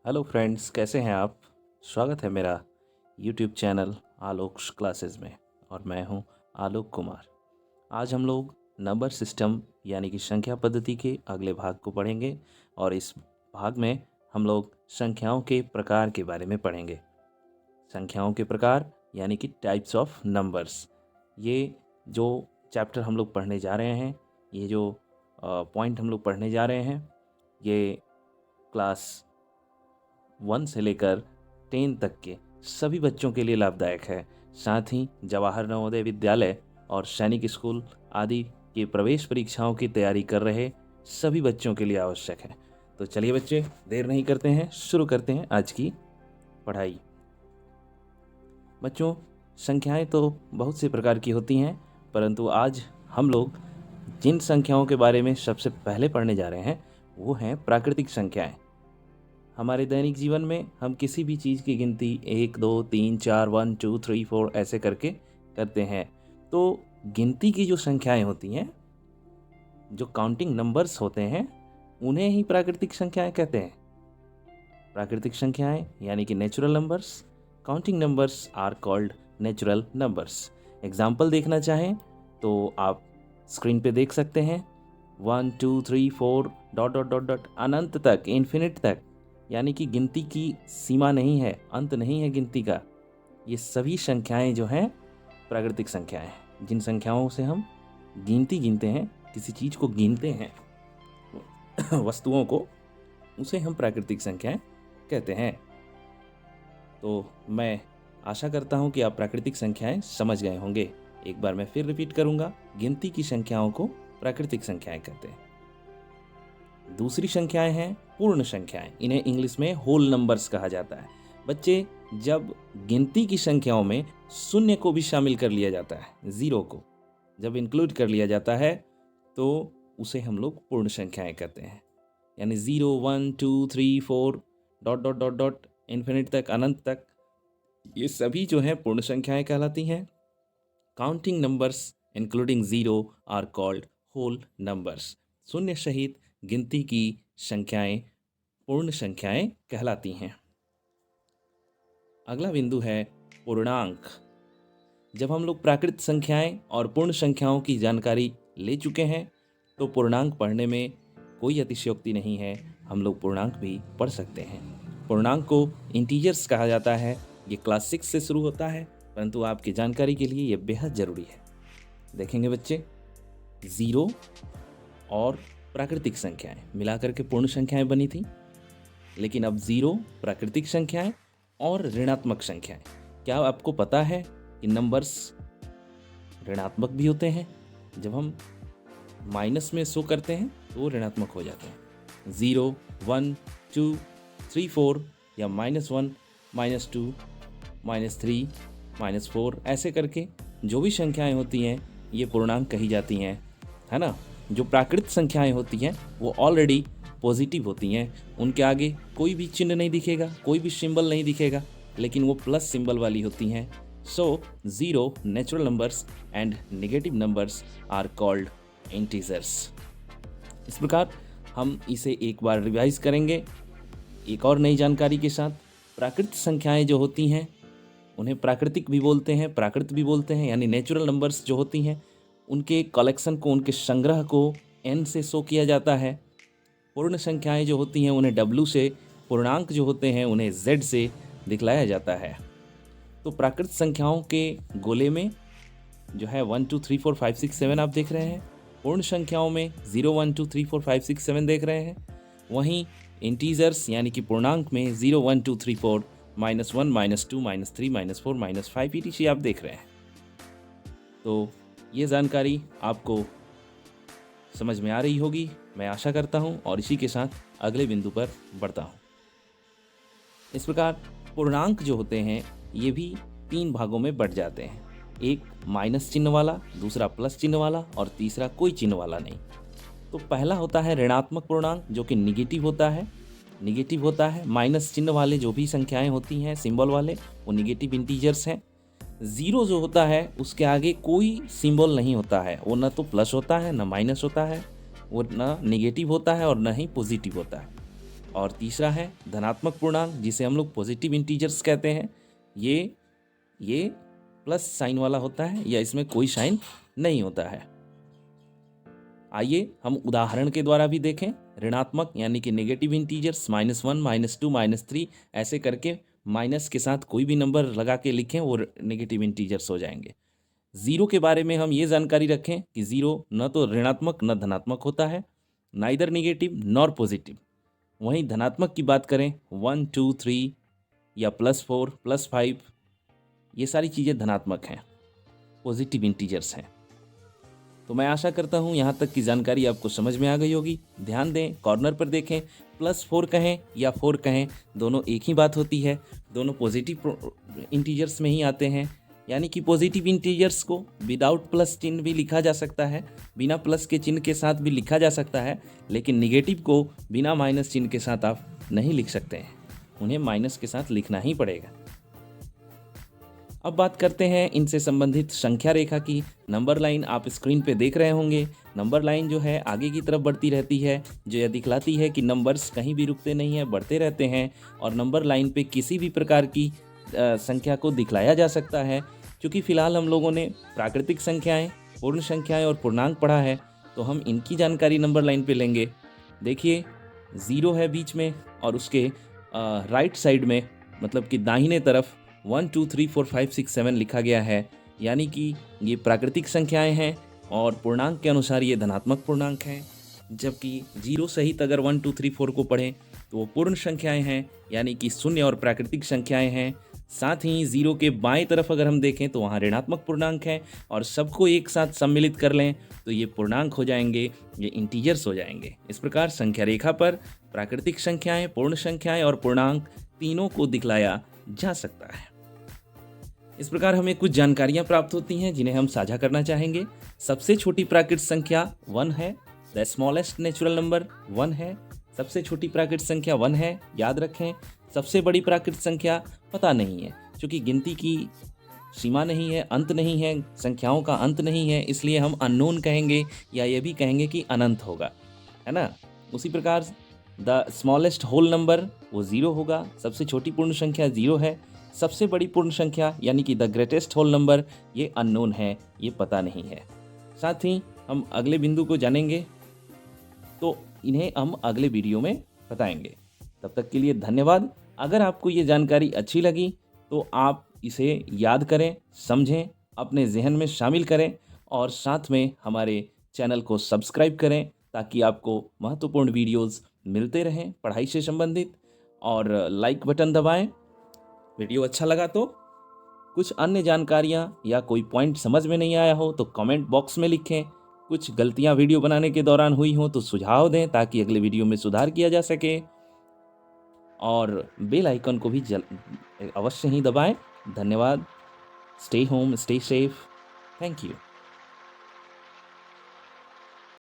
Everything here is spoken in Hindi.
हेलो फ्रेंड्स, कैसे हैं आप। स्वागत है मेरा यूट्यूब चैनल आलोक क्लासेस में और मैं हूं आलोक कुमार। आज हम लोग नंबर सिस्टम यानी कि संख्या पद्धति के अगले भाग को पढ़ेंगे और इस भाग में हम लोग संख्याओं के प्रकार के बारे में पढ़ेंगे। संख्याओं के प्रकार यानी कि टाइप्स ऑफ नंबर्स। ये जो चैप्टर हम लोग पढ़ने जा रहे हैं, ये जो पॉइंट हम लोग पढ़ने जा रहे हैं, ये क्लास 1 से लेकर 10 तक के सभी बच्चों के लिए लाभदायक है। साथ ही जवाहर नवोदय विद्यालय और सैनिक स्कूल आदि के प्रवेश परीक्षाओं की तैयारी कर रहे सभी बच्चों के लिए आवश्यक है। तो चलिए बच्चे, देर नहीं करते हैं, शुरू करते हैं आज की पढ़ाई। बच्चों, संख्याएं तो बहुत से प्रकार की होती हैं, परंतु आज हम लोग जिन संख्याओं के बारे में सबसे पहले पढ़ने जा रहे हैं वो हैं प्राकृतिक संख्याएं। हमारे दैनिक जीवन में हम किसी भी चीज़ की गिनती 1 2 3 4 1 2 3 4 ऐसे करके करते हैं। तो गिनती की जो संख्याएं होती हैं, जो काउंटिंग नंबर्स होते हैं, उन्हें ही प्राकृतिक संख्याएं कहते हैं। प्राकृतिक संख्याएं यानी कि natural numbers, counting numbers are called natural numbers. Example देखना चाहें तो आप स्क्रीन पे देख सकते हैं। 1 2 3 4 डॉट डॉट डॉट डॉट अनंत तक, इन्फिनिट तक, यानी कि गिनती की सीमा नहीं है, अंत नहीं है गिनती का। ये सभी संख्याएं जो हैं प्राकृतिक संख्याएं हैं। जिन संख्याओं से हम गिनते हैं, किसी चीज़ को गिनते हैं वस्तुओं को, उसे हम प्राकृतिक संख्याएं कहते हैं। तो मैं आशा करता हूं कि आप प्राकृतिक संख्याएं समझ गए होंगे। एक बार मैं फिर रिपीट करूंगा, गिनती की संख्याओं को प्राकृतिक संख्याएं कहते हैं। दूसरी संख्याएं हैं पूर्ण संख्याएं। इन्हें इंग्लिश में होल नंबर्स कहा जाता है। बच्चे, जब गिनती की संख्याओं में शून्य को भी शामिल कर लिया जाता है, जीरो को जब इंक्लूड कर लिया जाता है, तो उसे हम लोग पूर्ण संख्याएं कहते हैं। यानी 0 1 2 3 4 dot dot dot dot infinite तक, अनंत तक, ये सभी जो हैं पूर्ण संख्याएं कहलाती हैं। Counting numbers including zero are called whole numbers. शून्य सहित गिनती की संख्याएं पूर्ण संख्याएं कहलाती हैं। अगला बिंदु है पूर्णांक। जब हम लोग प्राकृत संख्याएं और पूर्ण संख्याओं की जानकारी ले चुके हैं, तो पूर्णांक पढ़ने में कोई अतिशयोक्ति नहीं है। हम लोग पूर्णांक भी पढ़ सकते हैं। पूर्णांक को इंटीजर्स कहा जाता है। ये क्लास 6 से शुरू होता है, परंतु आपकी जानकारी के लिए ये बेहद ज़रूरी है। देखेंगे बच्चे, ज़ीरो और प्राकृतिक संख्याएं मिलाकर के पूर्ण संख्याएं बनी थी, लेकिन अब जीरो प्राकृतिक संख्याएं और ऋणात्मक संख्याएं। क्या आपको पता है कि नंबर्स ऋणात्मक भी होते हैं? जब हम माइनस में शो करते हैं तो वो ऋणात्मक हो जाते हैं। 0 1 2 3 4 या -1 -2 -3 -4 ऐसे करके जो भी संख्याएं होती हैं ये पूर्णांक कही जाती हैं, है ना। जो प्राकृत संख्याएं होती हैं वो ऑलरेडी पॉजिटिव होती हैं। उनके आगे कोई भी चिन्ह नहीं दिखेगा, कोई भी सिंबल नहीं दिखेगा, लेकिन वो प्लस सिंबल वाली होती हैं। So zero natural numbers and negative numbers are called integers. इस प्रकार हम इसे एक बार रिवाइज करेंगे एक और नई जानकारी के साथ। प्राकृत संख्याएं जो होती हैं उन्हें प्राकृतिक भी बोलते हैं, प्राकृत भी बोलते हैं। यानी नेचुरल नंबर्स जो होती हैं उनके कलेक्शन को, उनके संग्रह को n से शो किया जाता है। पूर्ण संख्याएं जो होती हैं उन्हें w से, पूर्णांक जो होते हैं उन्हें z से दिखलाया जाता है। तो प्राकृत संख्याओं के गोले में जो है 1 2 3 4 5 6 7 आप देख रहे हैं। पूर्ण संख्याओं में 0 1 2 3 4 5 6 7 देख रहे हैं। वहीं इंटीजर्स यानी कि पूर्णांक में 0 1 2 3 4 -1 -2 -3 -4 -5 etc आप देख रहे हैं। तो ये जानकारी आपको समझ में आ रही होगी, मैं आशा करता हूँ, और इसी के साथ अगले बिंदु पर बढ़ता हूँ। इस प्रकार पूर्णांक जो होते हैं ये भी 3 भागों में बढ़ जाते हैं। एक माइनस चिन्ह वाला, दूसरा प्लस चिन्ह वाला और तीसरा कोई चिन्ह वाला नहीं। तो पहला होता है ऋणात्मक पूर्णांक जो कि निगेटिव होता है। माइनस चिन्ह वाले जो भी संख्याएं होती हैं, सिंबल वाले, वो निगेटिव इंटीजर्स हैं। ज़ीरो जो होता है उसके आगे कोई सिंबल नहीं होता है। वो ना तो प्लस होता है, ना माइनस होता है, वो ना नेगेटिव होता है और ना ही पॉजिटिव होता है। और तीसरा है धनात्मक पूर्णांक, जिसे हम लोग पॉजिटिव इंटीजर्स कहते हैं। ये प्लस साइन वाला होता है या इसमें कोई साइन नहीं होता है। आइए हम उदाहरण के द्वारा भी देखें। ऋणात्मक यानी कि नेगेटिव इंटीजर्स -1, -2, -3 ऐसे करके माइनस के साथ कोई भी नंबर लगा के लिखें, वो नेगेटिव इंटीजर्स हो जाएंगे। ज़ीरो के बारे में हम ये जानकारी रखें कि ज़ीरो न तो ऋणात्मक न धनात्मक होता है, नाइदर नेगेटिव नॉर पॉजिटिव। वहीं धनात्मक की बात करें 1, 2, 3 या +4, +5, ये सारी चीज़ें धनात्मक हैं, पॉजिटिव इंटीजर्स हैं। तो मैं आशा करता हूँ यहाँ तक की जानकारी आपको समझ में आ गई होगी। ध्यान दें, कॉर्नर पर देखें, +4 कहें या 4 कहें, दोनों एक ही बात होती है, दोनों पॉजिटिव इंटीजर्स में ही आते हैं। यानी कि पॉजिटिव इंटीजर्स को विदाउट प्लस चिन्ह भी लिखा जा सकता है, बिना प्लस के चिन्ह के साथ भी लिखा जा सकता है, लेकिन निगेटिव को बिना माइनस चिन्ह के साथ आप नहीं लिख सकते हैं, उन्हें माइनस के साथ लिखना ही पड़ेगा। अब बात करते हैं इनसे संबंधित संख्या रेखा की। नंबर लाइन आप स्क्रीन पे देख रहे होंगे। नंबर लाइन जो है आगे की तरफ बढ़ती रहती है, जो यह दिखलाती है कि नंबर्स कहीं भी रुकते नहीं हैं, बढ़ते रहते हैं। और नंबर लाइन पे किसी भी प्रकार की संख्या को दिखलाया जा सकता है। क्योंकि फ़िलहाल हम लोगों ने प्राकृतिक संख्याएँ, पूर्ण संख्याएँ और पूर्णांक पढ़ा है, तो हम इनकी जानकारी नंबर लाइन पे लेंगे। देखिए 0 है बीच में और उसके राइट साइड में, मतलब कि दाहिने तरफ 1, 2, 3, 4, 5, 6, 7 लिखा गया है। यानी कि ये प्राकृतिक संख्याएं हैं और पूर्णांक के अनुसार ये धनात्मक पूर्णांक हैं। जबकि 0 सहित अगर 1, 2, 3, 4 को पढ़ें तो वो पूर्ण संख्याएं हैं, यानी कि शून्य और प्राकृतिक संख्याएं हैं। साथ ही 0 के बाएं तरफ अगर हम देखें तो वहाँ ऋणात्मक पूर्णांक है, और सबको एक साथ सम्मिलित कर लें तो ये पूर्णांक हो जाएंगे, ये इंटीजर्स हो जाएंगे। इस प्रकार संख्या रेखा पर प्राकृतिक संख्याएं, पूर्ण संख्याएं और पूर्णांक तीनों को दिखलाया जा सकता है। इस प्रकार हमें कुछ जानकारियां प्राप्त होती हैं जिन्हें हम साझा करना चाहेंगे। सबसे छोटी प्राकृतिक संख्या 1 है, द स्मॉलेस्ट नेचुरल नंबर 1 है। सबसे छोटी प्राकृतिक संख्या 1 है, याद रखें। सबसे बड़ी प्राकृतिक संख्या पता नहीं है, क्योंकि गिनती की सीमा नहीं है, अंत नहीं है, संख्याओं का अंत नहीं है, इसलिए हम अननोन कहेंगे या ये भी कहेंगे कि अनंत होगा, है ना। उसी प्रकार द स्मॉलेस्ट होल नंबर वो 0 होगा। सबसे छोटी पूर्ण संख्या 0 है। सबसे बड़ी पूर्ण संख्या यानी कि द ग्रेटेस्ट होल नंबर ये अननोन है, ये पता नहीं है। साथ ही हम अगले बिंदु को जानेंगे, तो इन्हें हम अगले वीडियो में बताएंगे। तब तक के लिए धन्यवाद। अगर आपको ये जानकारी अच्छी लगी तो आप इसे याद करें, समझें, अपने जहन में शामिल करें और साथ में हमारे चैनल को सब्सक्राइब करें, ताकि आपको महत्वपूर्ण वीडियोस मिलते रहें पढ़ाई से संबंधित। और लाइक बटन दबाएं। वीडियो अच्छा लगा तो कुछ अन्य जानकारियां या कोई पॉइंट समझ में नहीं आया हो तो कमेंट बॉक्स में लिखें। कुछ गलतियां वीडियो बनाने के दौरान हुई हो तो सुझाव दें, ताकि अगले वीडियो में सुधार किया जा सके। और बेल आइकन को भी अवश्य ही दबाएं। धन्यवाद। Stay home, stay safe. Thank you.